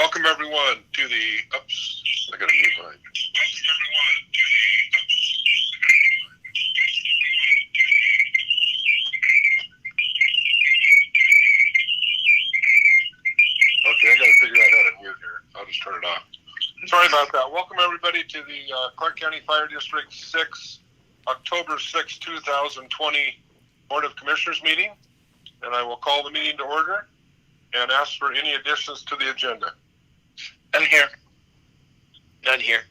Welcome everyone to the, oops, I gotta mute mine. Welcome everyone to Okay, I gotta figure out how to mute here. I'll just turn it off. Sorry about that. Welcome everybody to the Clark County Fire District 6, October 6, 2020 Board of Commissioners meeting. And I will call the meeting to order and ask for any additions to the agenda. None here. None here.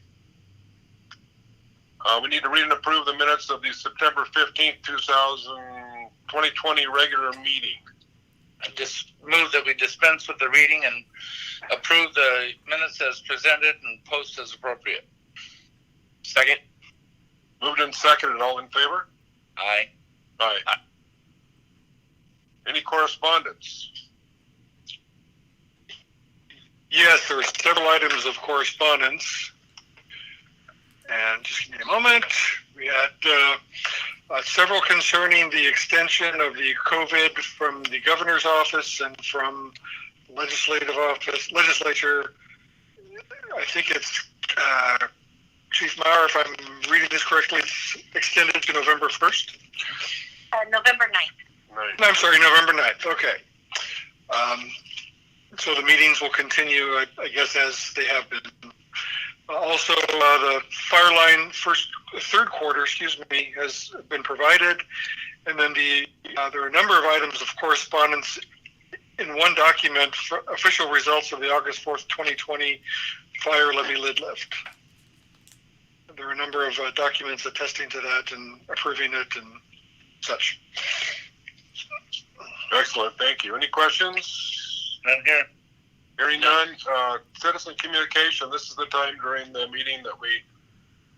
We need to read and approve the minutes of the September 15th, 2020 regular meeting. I just move that we dispense with the reading and approve the minutes as presented and post as appropriate. Second. Moved and seconded. All in favor? Aye. Aye. Aye. Any correspondence? Yes, there are several items of correspondence. And just give me a moment. We had several concerning the extension of the COVID from the governor's office and from legislature. I think it's Chief Maurer, if I'm reading this correctly, it's extended to November 1st? November 9th. Right. I'm sorry, November 9th. Okay. So the meetings will continue, I guess, as they have been. Also, the fire line third quarter, has been provided. And then there are a number of items of correspondence in one document for official results of the August 4th, 2020 fire levy lid lift. There are a number of documents attesting to that and approving it and such. Excellent. Thank you. Any questions? None here. Hearing none. Citizen communication. This is the time during the meeting that we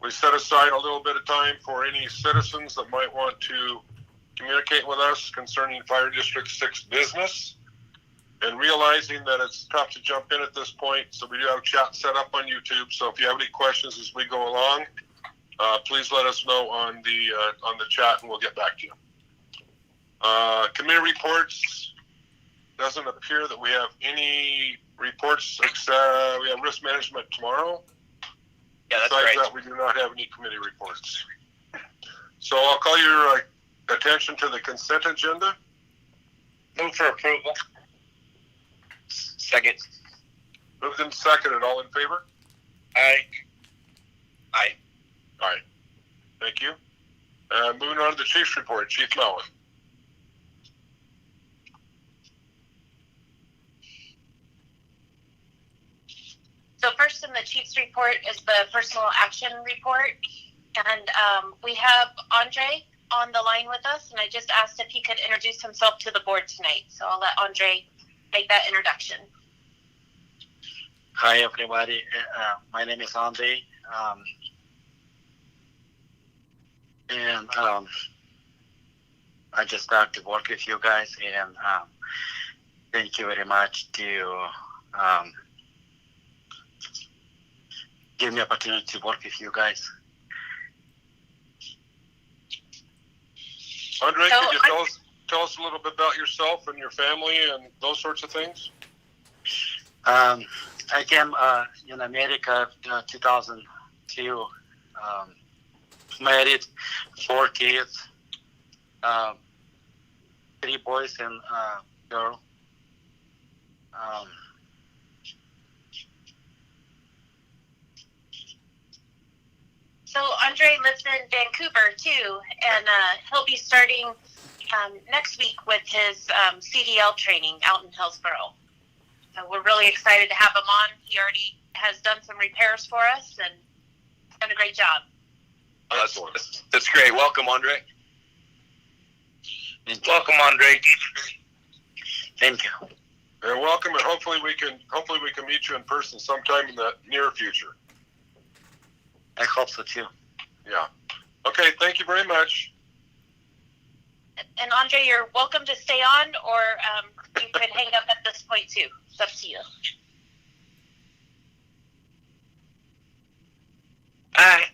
set aside a little bit of time for any citizens that might want to communicate with us concerning Fire District 6 business. And realizing that it's tough to jump in at this point, so we do have chat set up on YouTube. So if you have any questions as we go along, please let us know on the chat, and we'll get back to you. Committee reports. Doesn't appear that we have any reports except we have risk management tomorrow. Yeah, that's Besides right. that, we do not have any committee reports. So I'll call your attention to the consent agenda. Move for approval. Second. Moved and seconded. All in favor? Aye. Aye. Aye. Thank you. Moving on to the Chief's report. Chief Mellon. So first in the Chief's report is the personal action report. And we have Andre on the line with us, and I just asked if he could introduce himself to the board tonight. So I'll let Andre make that introduction. Hi everybody, my name is Andre, and I just started to work with you guys, and thank you very much to give me opportunity to work with you guys. Andre, So, could you tell us a little bit about yourself and your family and those sorts of things? I came in America 2002, married, 4 kids, 3 boys and girl. So Andre lives in Vancouver too, and he'll be starting next week with his CDL training out in Hillsboro. So we're really excited to have him on. He already has done some repairs for us and done a great job. That's great. Welcome, Andre. Welcome, Andre. Thank you. And welcome, and hopefully we can meet you in person sometime in the near future. I hope so too. Yeah. Okay. Thank you very much. And Andre, you're welcome to stay on, or you could hang up at this point too. It's up to you. Aye.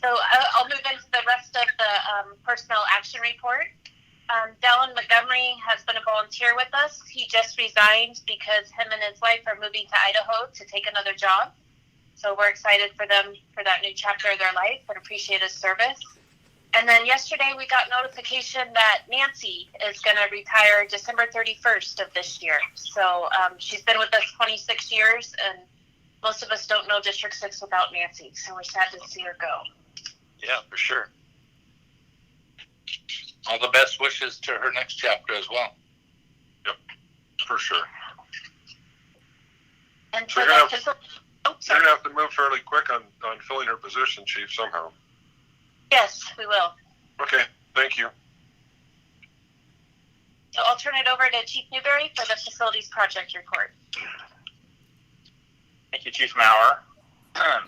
So I'll move into the rest of the personnel action report. Dallin Montgomery has been a volunteer with us. He just resigned because him and his wife are moving to Idaho to take another job. So we're excited for them for that new chapter of their life and appreciate his service. And then yesterday we got notification that Nancy is going to retire December 31st of this year. So she's been with us 26 years, and most of us don't know District 6 without Nancy. So we're sad to see her go. Yeah, for sure. All the best wishes to her next chapter as well. For sure. And So for you're the gonna facility, You're going to have to move fairly quick on filling her position, Chief, somehow. yes, we will. Okay, thank you. So I'll turn it over to Chief Newberry for the facilities project report. Thank you, Chief Maurer. I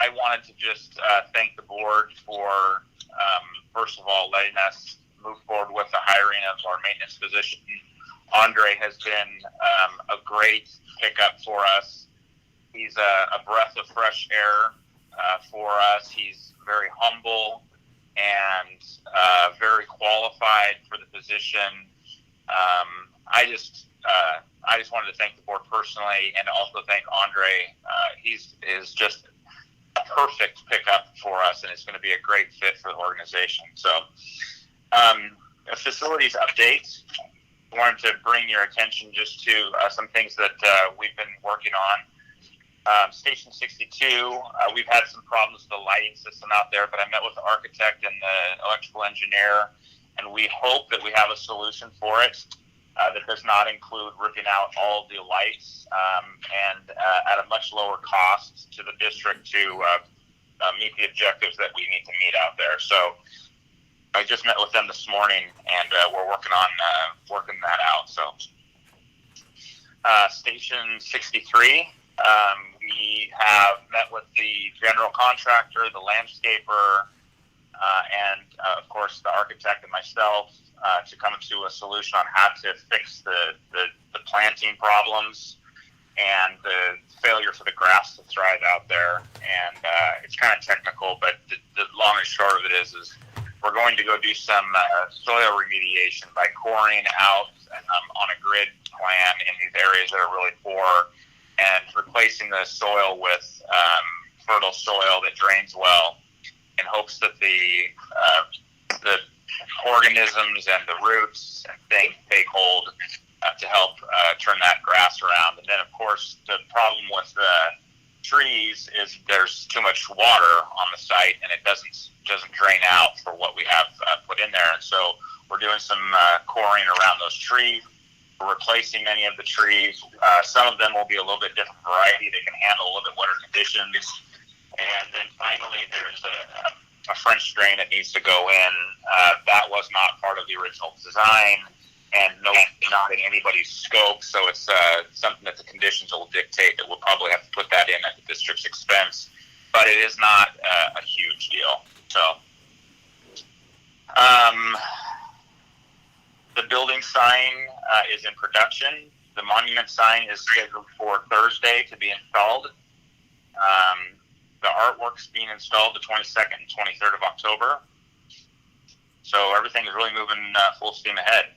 wanted to just thank the board for, first of all, letting us move forward with the hiring of our maintenance position. Andre has been a great pickup for us. He's a breath of fresh air for us. He's very humble and very qualified for the position. I just wanted to thank the board personally, and also thank Andre. Is just a perfect pickup for us, and it's going to be a great fit for the organization. So, a facilities update. I wanted to bring your attention just to some things that we've been working on. Station 62, we've had some problems with the lighting system out there, but I met with the architect and the electrical engineer, and we hope that we have a solution for it that does not include ripping out all of the lights and at a much lower cost to the district to meet the objectives that we need to meet out there. So I just met with them this morning, and we're working on working that out. So Station 63, we have met with the general contractor, the landscaper, and of course the architect and myself to come to a solution on how to fix the planting problems and the failure for the grass to thrive out there. And it's kind of technical, but the long and short of it is we're going to go do some soil remediation by coring out on a grid plan in these areas that are really poor, and replacing the soil with fertile soil that drains well, in hopes that the organisms and the roots and things take hold to help turn that grass around. And then, of course, the problem with the trees is there's too much water on the site, and it doesn't drain out for what we have put in there. And so we're doing some coring around those trees. We're replacing many of the trees. Some of them will be a little bit different variety. They can handle a little bit wetter conditions. And then finally, there's a French drain that needs to go in. That was not part of the original design, and not in anybody's scope. So it's something that the conditions will dictate that we'll probably have to put that in at the district's expense. But it is not a huge deal. So the building sign is in production. The monument sign is scheduled for Thursday to be installed. The artwork's being installed the 22nd and 23rd of October. So everything is really moving full steam ahead.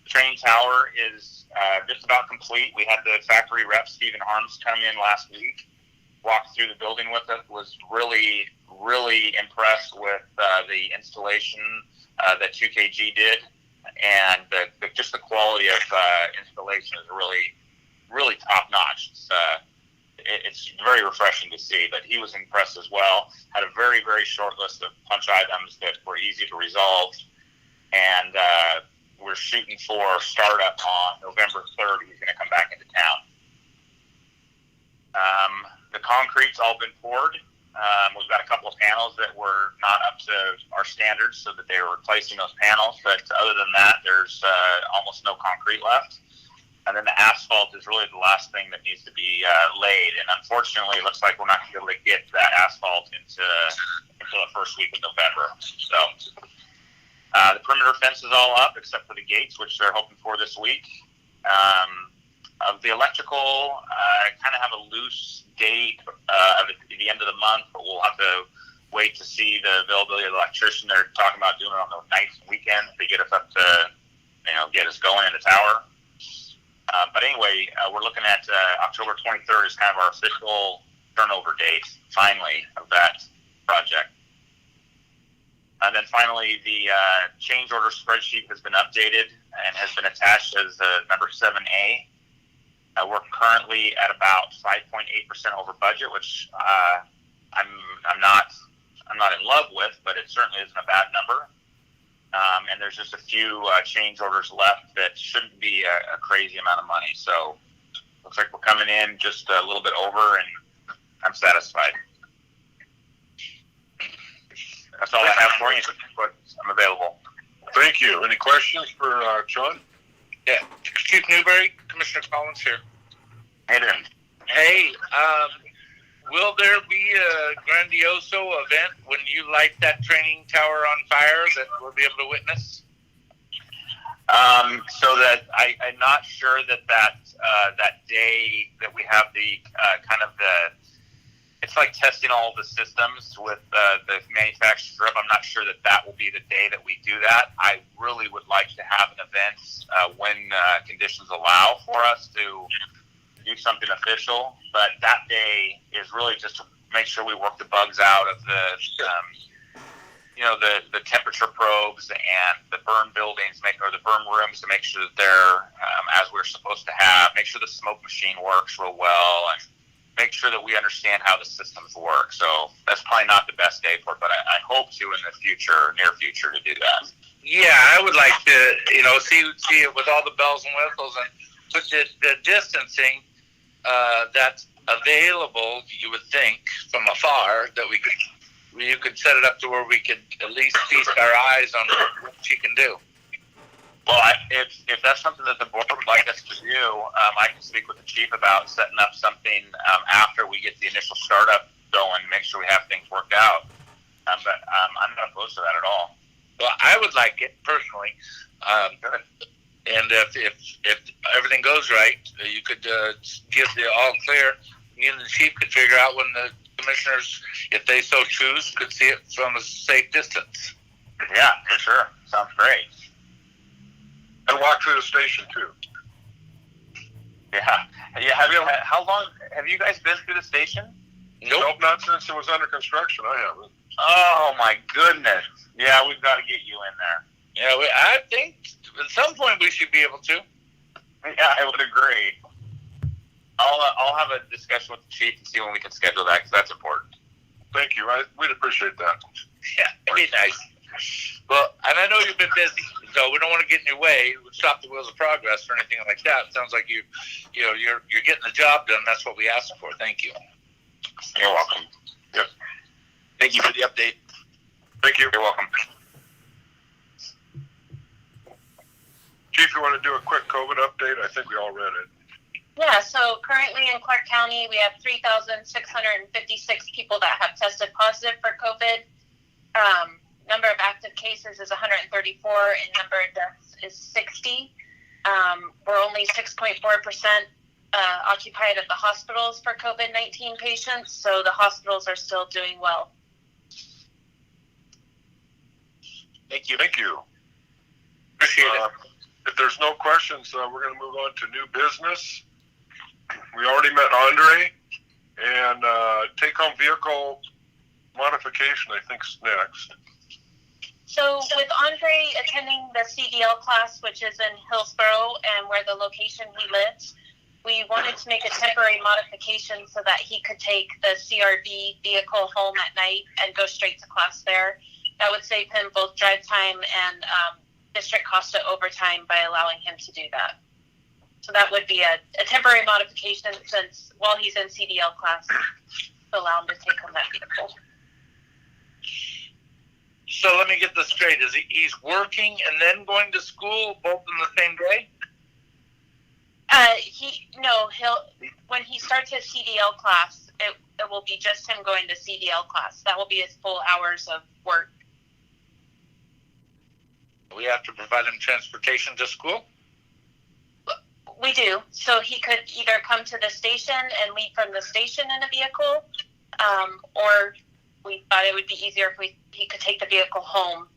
The training tower is just about complete. We had the factory rep, Stephen Harms, come in last week, walked through the building with us, was really, really impressed with the installation that 2KG did. And just the quality of installation is really, really top-notch. It's very refreshing to see, but he was impressed as well. Had a very, very short list of punch items that were easy to resolve. And we're shooting for startup on November 3rd. He's going to come back into town. The concrete's all been poured. We've got a couple of panels that were not up to our standards, so that they were replacing those panels. But other than that, there's almost no concrete left. And then the asphalt is really the last thing that needs to be laid. And unfortunately, it looks like we're not going to be able to get that asphalt until the first week of November. So the perimeter fence is all up except for the gates, which they're hoping for this week. Of the electrical, I kind of have a loose date at the end of the month, but we'll have to wait to see the availability of the electrician. They're talking about doing it on the nights and weekends to get us up to get us going in the tower. But anyway, we're looking at October 23rd is kind of our official turnover date, finally, of that project. And then finally, the change order spreadsheet has been updated and has been attached as number 7A. We're currently at about 5.8% over budget, which I'm not in love with, but it certainly isn't a bad number. And there's just a few change orders left that shouldn't be a crazy amount of money. So looks like we're coming in just a little bit over, and I'm satisfied. That's all I have for you, but I'm available. Thank you. Any questions for Sean? Yeah, Chief Newberry, Commissioner Collins here. Hey there. Hey, will there be a grandioso event when you light that training tower on fire that we'll be able to witness? So that I'm not sure that day that we have the it's like testing all the systems with the manufacturer. I'm not sure that will be the day that we do that. I really would like to have an event when conditions allow for us to do something official. But that day is really just to make sure we work the bugs out of the temperature probes and the burn buildings, the burn rooms, to make sure that they're as we're supposed to have. Make sure the smoke machine works real well, and make sure that we understand how the systems work. So that's probably not the best day for it, but I hope to in the near future to do that. Yeah, I would like to, see it with all the bells and whistles, and with the distancing that's available. You would think from afar that you could set it up to where we could at least feast our eyes on what she can do. Well, if that's something that the board would like us to do, I can speak with the chief about setting up something after we get the initial startup going, make sure we have things worked out. But I'm not opposed to that at all. Well, I would like it personally. And if everything goes right, you could give the all clear. You and the chief could figure out when the commissioners, if they so choose, could see it from a safe distance. Yeah, for sure. Sounds great. And walk through the station too. Yeah. How long have you guys been through the station? Nope, not since it was under construction. I haven't. Oh my goodness. Yeah, we've got to get you in there. Yeah, I think at some point we should be able to. Yeah, I would agree. I'll have a discussion with the chief and see when we can schedule that, because that's important. Thank you. We'd appreciate that. Yeah, it'd be nice. Well, and I know you've been busy, so we don't want to get in your way, stop the wheels of progress or anything like that. It sounds like you're getting the job done. That's what we asked for. Thank you. You're welcome. Yep. Thank you for the update. Thank you. You're welcome. Chief, you want to do a quick COVID update? I think we all read it. Yeah, so currently in Clark County, we have 3,656 people that have tested positive for COVID. Number of active cases is 134, and number of deaths is 60. We're only 6.4% occupied at the hospitals for COVID-19 patients, so the hospitals are still doing well. Thank you. Thank you. Appreciate it. If there's no questions, we're going to move on to new business. We already met Andre, and take-home vehicle modification, I think, is next. So with Andre attending the CDL class, which is in Hillsboro and where the location he lives, we wanted to make a temporary modification so that he could take the CRV vehicle home at night and go straight to class there. That would save him both drive time and district cost of overtime by allowing him to do that. So that would be a temporary modification since while he's in CDL class, to allow him to take home that vehicle. So let me get this straight. He's working and then going to school both in the same day? When he starts his CDL class, it will be just him going to CDL class. That will be his full hours of work. We have to provide him transportation to school? We do. So he could either come to the station and leave from the station in a vehicle, or we thought it would be easier if he could take the vehicle home,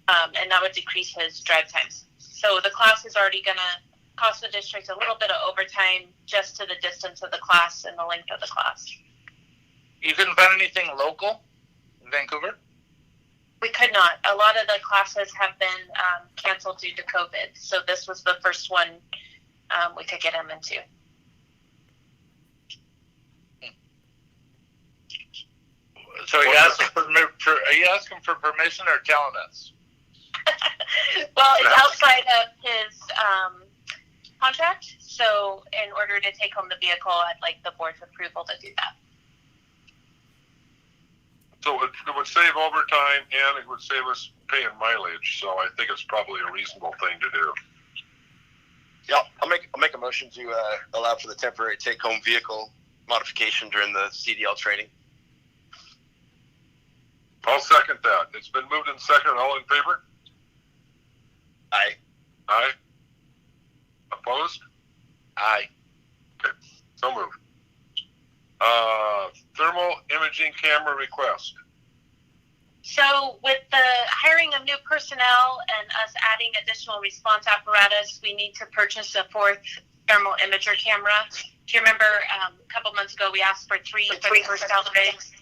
and that would decrease his drive times So the class is already going to cost the district a little bit of overtime just to the distance of the class and the length of the class. You couldn't find anything local in Vancouver? We could not. A lot of the classes have been canceled due to COVID. So this was the first one we could get him into. So are you asking for permission or telling us? Well, it's outside of his contract. So in order to take home the vehicle, I'd like the board's approval to do that. So it would save overtime and it would save us paying mileage. So I think it's probably a reasonable thing to do. Yeah, I'll make a motion to allow for the temporary take-home vehicle modification during the CDL training. I'll second that. It's been moved and seconded. All in favor? Aye. Aye. Opposed? Aye. Okay, so moved. Thermal imaging camera request. So with the hiring of new personnel and us adding additional response apparatus, we need to purchase a fourth thermal imager camera. Do you remember a couple months ago we asked for three for the first rigs?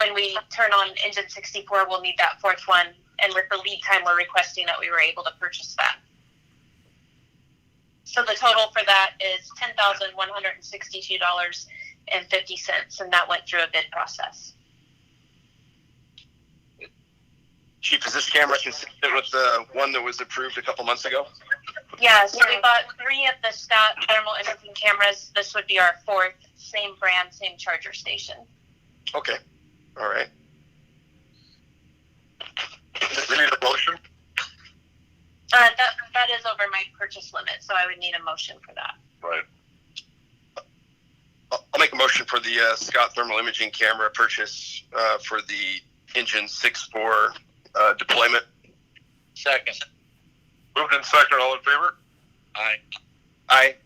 When we turn on Engine 64, we'll need that fourth one. And with the lead time, we're requesting that we were able to purchase that. So the total for that is $10,162.50, and that went through a bid process. Chief, is this camera consistent with the one that was approved a couple months ago? Yeah, so we bought 3 of the Scott thermal imaging cameras. This would be our 4th, same brand, same charger station. Okay. All right. We need a motion. That is over my purchase limit, so I would need a motion for that. Right. I'll make a motion for the Scott thermal imaging camera purchase for the Engine 6.4 deployment. Second. Moved and seconded. All in favor? Aye. Aye.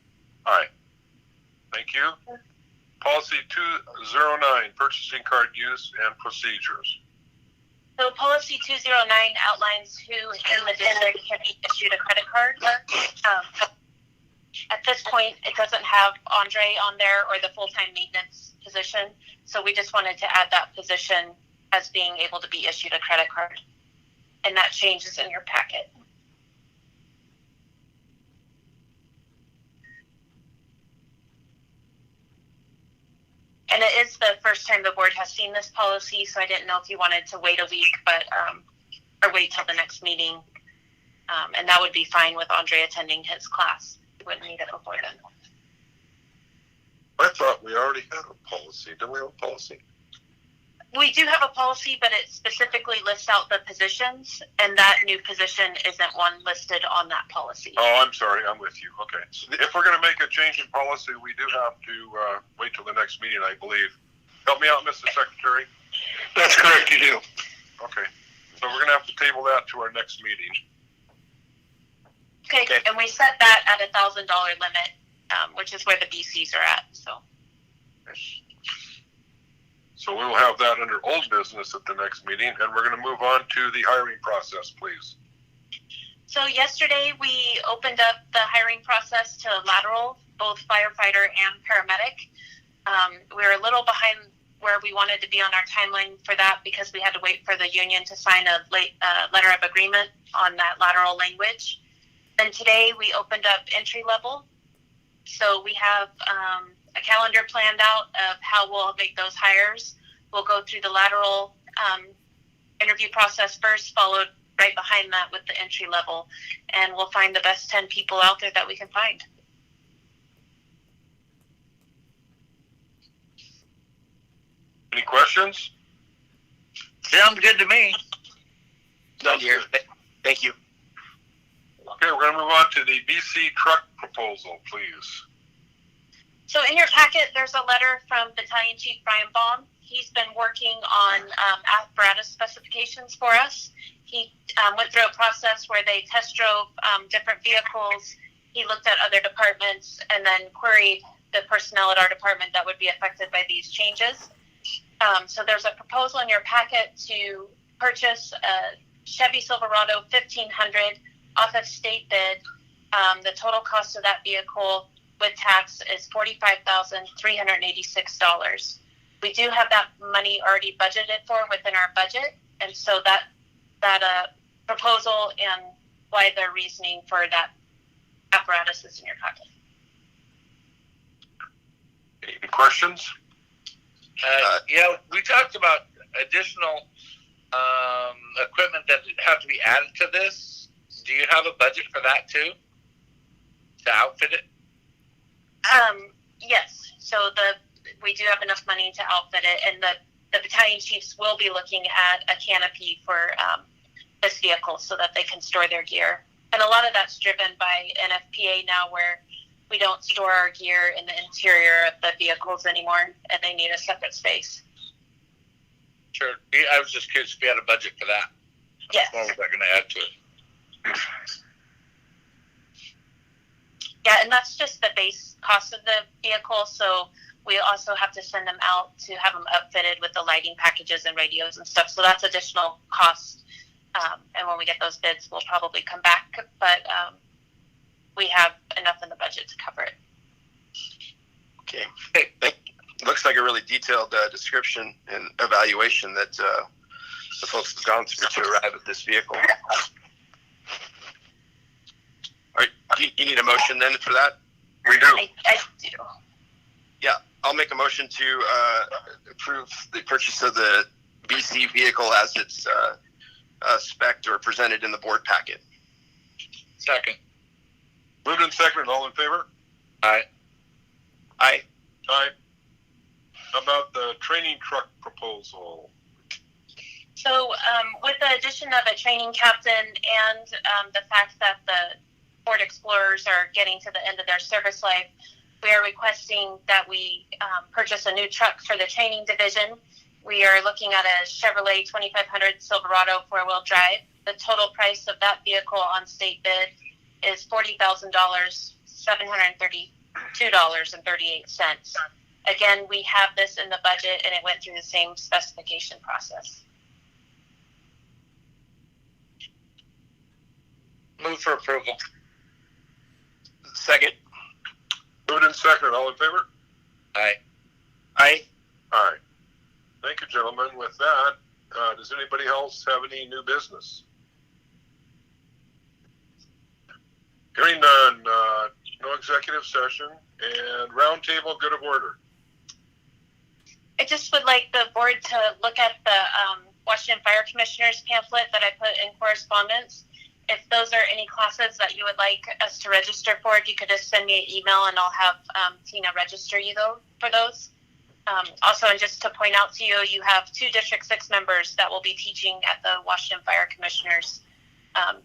Aye. Thank you. Policy 209, purchasing card use and procedures. So policy 209 outlines who in the district can be issued a credit card. At this point, it doesn't have Andre on there or the full-time maintenance position. So we just wanted to add that position as being able to be issued a credit card. And that change is in your packet. And it is the first time the board has seen this policy, so I didn't know if you wanted to wait a week, or wait till the next meeting. And that would be fine with Andre attending his class. We wouldn't need it before then. I thought we already had a policy. Didn't we have a policy? We do have a policy, but it specifically lists out the positions, and that new position isn't one listed on that policy. Oh, I'm sorry. I'm with you. Okay. So if we're going to make a change in policy, we do have to wait till the next meeting, I believe. Help me out, Mr. Secretary. That's correct, you do. Okay. So we're going to have to table that to our next meeting. Okay, and we set that at $1,000 limit, which is where the BCs are at. So we will have that under old business at the next meeting, and we're going to move on to the hiring process, please. So yesterday we opened up the hiring process to lateral, both firefighter and paramedic. We were a little behind where we wanted to be on our timeline for that because we had to wait for the union to sign a letter of agreement on that lateral language. And today we opened up entry level. So we have a calendar planned out of how we'll make those hires. We'll go through the lateral interview process first, followed right behind that with the entry level, and we'll find the best 10 people out there that we can find. Any questions? Sounds good to me. None here. Thank you. Okay, we're going to move on to the BC truck proposal, please. So in your packet, there's a letter from Battalion Chief Brian Baum. He's been working on apparatus specifications for us. He went through a process where they test drove different vehicles. He looked at other departments and then queried the personnel at our department that would be affected by these changes. So there's a proposal in your packet to purchase a Chevy Silverado 1500 off of state bid. The total cost of that vehicle with tax is $45,386. We do have that money already budgeted for within our budget, and so that proposal and why the reasoning for that apparatus is in your packet. Any questions? Yeah, we talked about additional equipment that have to be added to this. Do you have a budget for that too? To outfit it? Yes. So we do have enough money to outfit it, and the battalion chiefs will be looking at a canopy for this vehicle so that they can store their gear. And a lot of that's driven by NFPA now, where we don't store our gear in the interior of the vehicles anymore, and they need a separate space. Sure. I was just curious if you had a budget for that. Yes. What was that going to add to it? Yeah, and that's just the base cost of the vehicle. So we also have to send them out to have them upfitted with the lighting packages and radios and stuff. So that's additional cost. And when we get those bids, we'll probably come back. But we have enough in the budget to cover it. Okay. Looks like a really detailed description and evaluation that the folks have gone through to arrive at this vehicle. All right, you need a motion then for that? We do. I do. Yeah, I'll make a motion to approve the purchase of the BC vehicle as it's spec'd or presented in the board packet. Second. Moved and seconded. All in favor? Aye. Aye. Aye. How about the training truck proposal? So with the addition of a training captain and the fact that the Ford Explorers are getting to the end of their service life, we are requesting that we purchase a new truck for the training division. We are looking at a Chevrolet 2500 Silverado 4-wheel drive. The total price of that vehicle on state bid is $40,000, $732.38. Again, we have this in the budget, and it went through the same specification process. Move for approval. Second. Moved and seconded. All in favor? Aye. Aye. Aye. Thank you, gentlemen. With that, does anybody else have any new business? Hearing none, no executive session, and roundtable good of order. I just would like the board to look at the Washington Fire Commissioners pamphlet that I put in correspondence. If those are any classes that you would like us to register for, if you could just send me an email and I'll have Tina register you for those. Also, and just to point out to you, you have 2 District 6 members that will be teaching at the Washington Fire Commissioners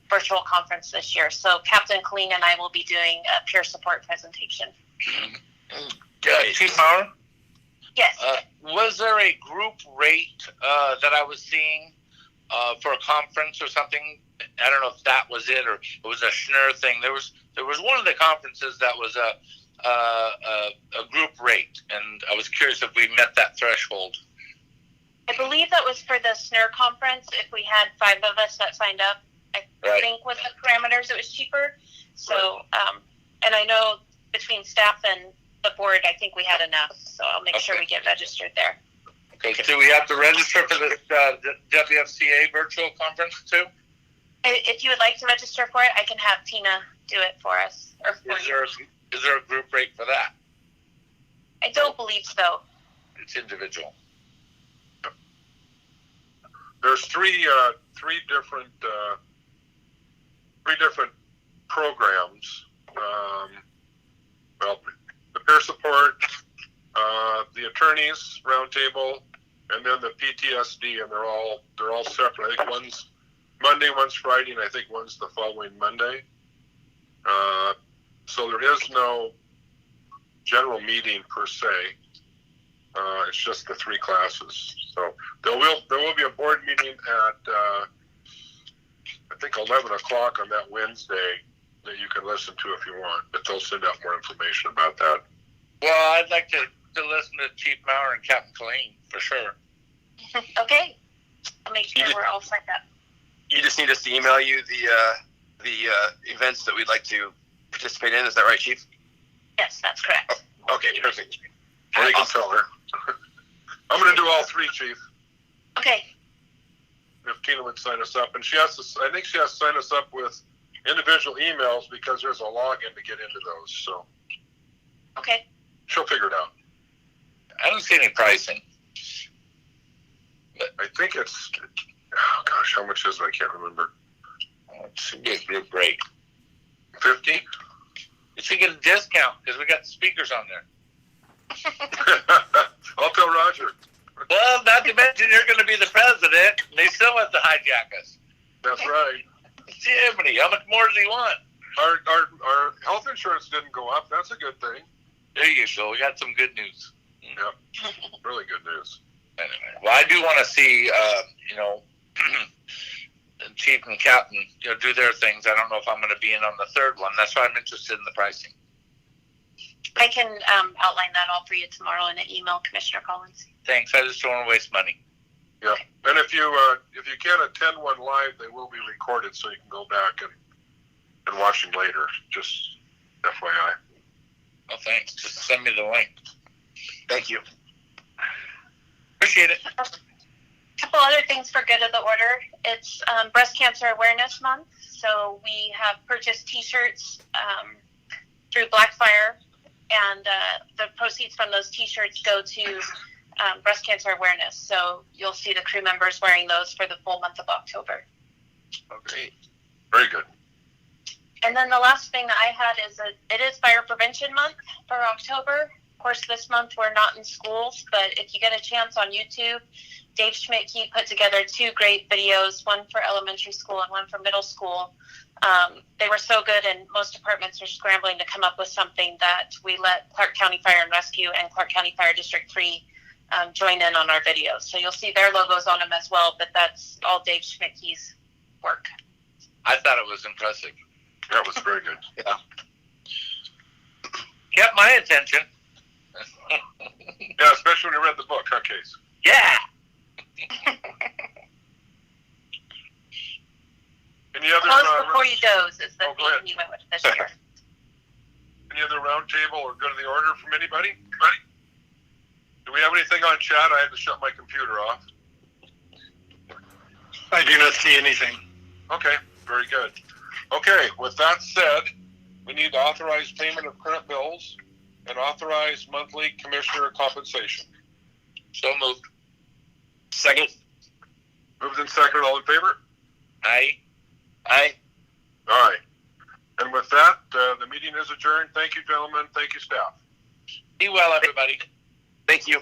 virtual conference this year. So Captain Colleen and I will be doing a peer support presentation. Chief Maurer? Yes. Was there a group rate that I was seeing for a conference or something? I don't know if that was it or it was a Schnur thing. There was one of the conferences that was a group rate, and I was curious if we met that threshold. I believe that was for the SNUR conference. If we had 5 of us that signed up, I think with the parameters it was cheaper. So, and I know between staff and the board, I think we had enough. So I'll make sure we get registered there. Okay. Do we have to register for the WFCA virtual conference too? If you would like to register for it, I can have Tina do it for us. Or for Is there a group rate for that? I don't believe so. It's individual. There's three different programs. Well, the peer support, the attorneys roundtable, and then the PTSD, and they're all separate. I think one's Monday, one's Friday, and I think one's the following Monday. So there is no general meeting per se. It's just the 3 classes. So there will be a board meeting at I think 11 o'clock on that Wednesday that you can listen to if you want. But they'll send out more information about that. Well, I'd like to listen to Chief Maurer and Captain Colleen for sure. Okay. I'll make sure we're all signed up. You just need us to email you the events that we'd like to participate in. Is that right, Chief? Yes, that's correct. Okay, perfect. Or you can tell her. I'm going to do all three, Chief. Okay. If Tina would sign us up, and she has to. I think she has to sign us up with individual emails because there's a login to get into those. So Okay. she'll figure it out. I don't see any pricing. I think it's. Oh gosh, how much is it? I can't remember. It should be a good rate. 50. You should get a discount because we got the speakers on there. I'll tell Roger. Well, not to mention you're going to be the president, and they still have to hijack us. That's right. Jiminy, how much more does he want? Our health insurance didn't go up. That's a good thing. There you go. We got some good news. Yep. Really good news. Anyway, well, I do want to see, Chief and Captain, do their things. I don't know if I'm going to be in on the third one. That's why I'm interested in the pricing. I can outline that all for you tomorrow in an email, Commissioner Collins. Thanks. I just don't want to waste money. Yeah. And if you can't attend one live, they will be recorded, so you can go back and watch them later. Just FYI. Oh, thanks. Just send me the link. Thank you. Appreciate it. A couple other things for good of the order. It's Breast Cancer Awareness Month, so we have purchased T-shirts through Blackfire, and the proceeds from those T-shirts go to breast cancer awareness. So you'll see the crew members wearing those for the full month of October. Okay. Very good. And then the last thing that I had is it is Fire Prevention Month for October. Of course, this month we're not in schools, but if you get a chance on YouTube, Dave Schmidt-Key put together 2 great videos, one for elementary school and one for middle school. They were so good, and most departments are scrambling to come up with something that we let Clark County Fire and Rescue and Clark County Fire District 3 join in on our videos. So you'll see their logos on them as well, but that's all Dave Schmidt-Key's work. I thought it was impressive. That was very good. Yeah. Kept my attention. Yeah, especially when you read the book, huh, Case? Yeah. Any other Close before you doze is the Oh, go ahead. theme you went with this year. any other roundtable or good of the order from anybody? Do we have anything on chat? I had to shut my computer off. I do not see anything. Okay, very good. Okay, with that said, we need to authorize payment of current bills and authorize monthly commissioner compensation. So moved. Second. Moved and seconded, all in favor? Aye. Aye. All right. And with that, the meeting is adjourned. Thank you, gentlemen. Thank you, staff. Be well, everybody. Thank you.